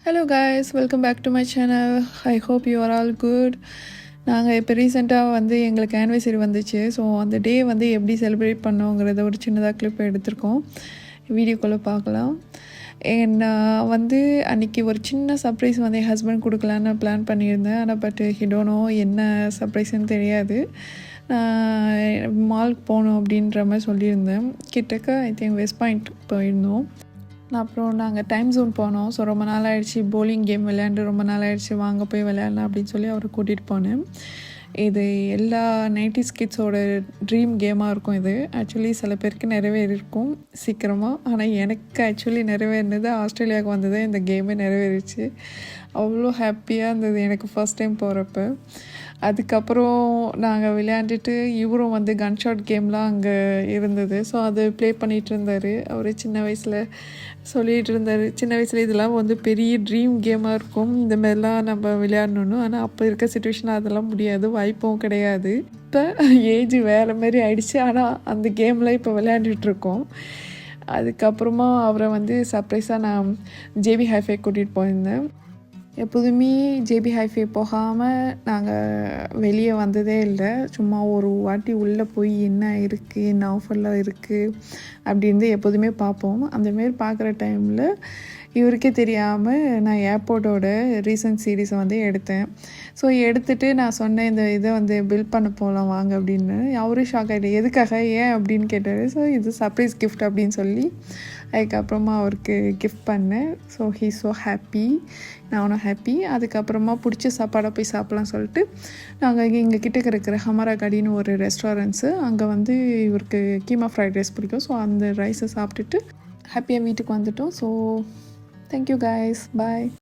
Hello guys, welcome back to my channel. I hope you are all good. நாங்கள் இப்போ ரீசெண்டாக வந்து எங்களுக்கு ஆனிவர்சரி வந்துச்சு. ஸோ அந்த டே வந்து எப்படி செலிப்ரேட் பண்ணோங்கிறத ஒரு சின்னதாக கிளிப் எடுத்திருக்கோம். வீடியோக்குள்ளே பார்க்கலாம். வந்து அன்றைக்கி ஒரு சின்ன சர்ப்ரைஸ் வந்து என் ஹஸ்பண்ட் கொடுக்கலான்னு பிளான் பண்ணியிருந்தேன். ஆனால் பட் ஹி டோன்ட் நோ என்ன சர்ப்ரைஸ்ன்னு தெரியாது. மால்க்கு போகணும் அப்படின்ற மாதிரி சொல்லியிருந்தேன். கிட்டக்க ஐ திங்க் வெஸ்ட் பாயிண்ட் போயிருந்தோம். அப்புறம் நாங்கள் டைம் ஜோன் போனோம். ஸோ ரொம்ப நாள் ஆகிடுச்சி போலிங் கேம் விளையாண்டு ரொம்ப நாள் ஆகிடுச்சி, வாங்க போய் விளையாடலாம் அப்படின்னு சொல்லி அவரை கூட்டிகிட்டு போனேன். இது எல்லா 90s கிட்ஸோட ட்ரீம் கேமாக இருக்கும். இது ஆக்சுவலி சில பேருக்கு நிறைவேறிருக்கும் சீக்கிரமாக. ஆனால் எனக்கு ஆக்சுவலி நிறைவேறினது ஆஸ்திரேலியாவுக்கு வந்தது இந்த கேமே நிறைவேறிச்சு. அவ்வளோ ஹாப்பியாக இருந்தது எனக்கு ஃபஸ்ட் டைம் போகிறப்ப. அதுக்கப்புறம் நாங்கள் விளையாண்டுட்டு இவரும் வந்து கன்ஷாட் கேம்லாம் அங்கே இருந்தது. ஸோ அது ப்ளே பண்ணிகிட்டு இருந்தார். அவர் சின்ன வயசில் சொல்லிகிட்டு இருந்தார், சின்ன வயசில் இதெல்லாம் வந்து பெரிய ட்ரீம் கேமாக இருக்கும், இந்த மாதிரிலாம் நம்ம விளையாடணுன்னு. ஆனால் அப்போ இருக்க சுச்சுவேஷன் அதெல்லாம் முடியாது, வாய்ப்பும் கிடையாது. இப்போ ஏஜ் வேறு மாதிரி ஆயிடுச்சு. ஆனால் அந்த கேமில் இப்போ விளையாண்டுட்ருக்கோம். அதுக்கப்புறமா அவரை வந்து சர்ப்ரைஸாக நான் ஜேபி ஹைஃபை கூட்டிகிட்டு போயிருந்தேன். எப்போதுமே ஜேபி ஹைஃபை போகாமல் நாங்கள் வெளியே வந்ததே இல்லை. சும்மா ஒரு வாட்டி உள்ளே போய் என்ன இருக்குது, என்ன ஆஃபரில் இருக்குது அப்படின்னு எப்போதுமே பார்ப்போம். அந்தமாரி பார்க்குற டைமில் இவருக்கே தெரியாமல் நான் ஏர்போர்ட்டோட ரீசன்ட் சீரீஸை வந்து எடுத்தேன். ஸோ எடுத்துகிட்டு நான் சொன்னேன், இந்த இதை வந்து பில் பண்ண போகலாம் வாங்க அப்படின்னு. அவரும் ஷாக் ஆகிட்டு, எதுக்காக, ஏன் அப்படின்னு கேட்டார். ஸோ இது சர்ப்ரைஸ் கிஃப்ட் அப்படின்னு சொல்லி அதுக்கப்புறமா அவருக்கு கிஃப்ட் பண்ணேன். ஸோ ஹீ ஸோ ஹாப்பி, நானும் ஹாப்பி. அதுக்கப்புறமா பிடிச்ச சாப்பாடை போய் சாப்பிட்லாம் சொல்லிட்டு நாங்கள் எங்கள் கிட்டக்க இருக்கிற ஹமாரா கடின்னு ஒரு ரெஸ்டாரண்ட்ஸு, அங்கே வந்து இவருக்கு கீமா ஃப்ரைட் ரைஸ் பிடிக்கும். ஸோ அந்த ரைஸை சாப்பிட்டுட்டு ஹாப்பியாக வீட்டுக்கு வந்துட்டோம். ஸோ தேங்க்யூ கைஸ், பாய்.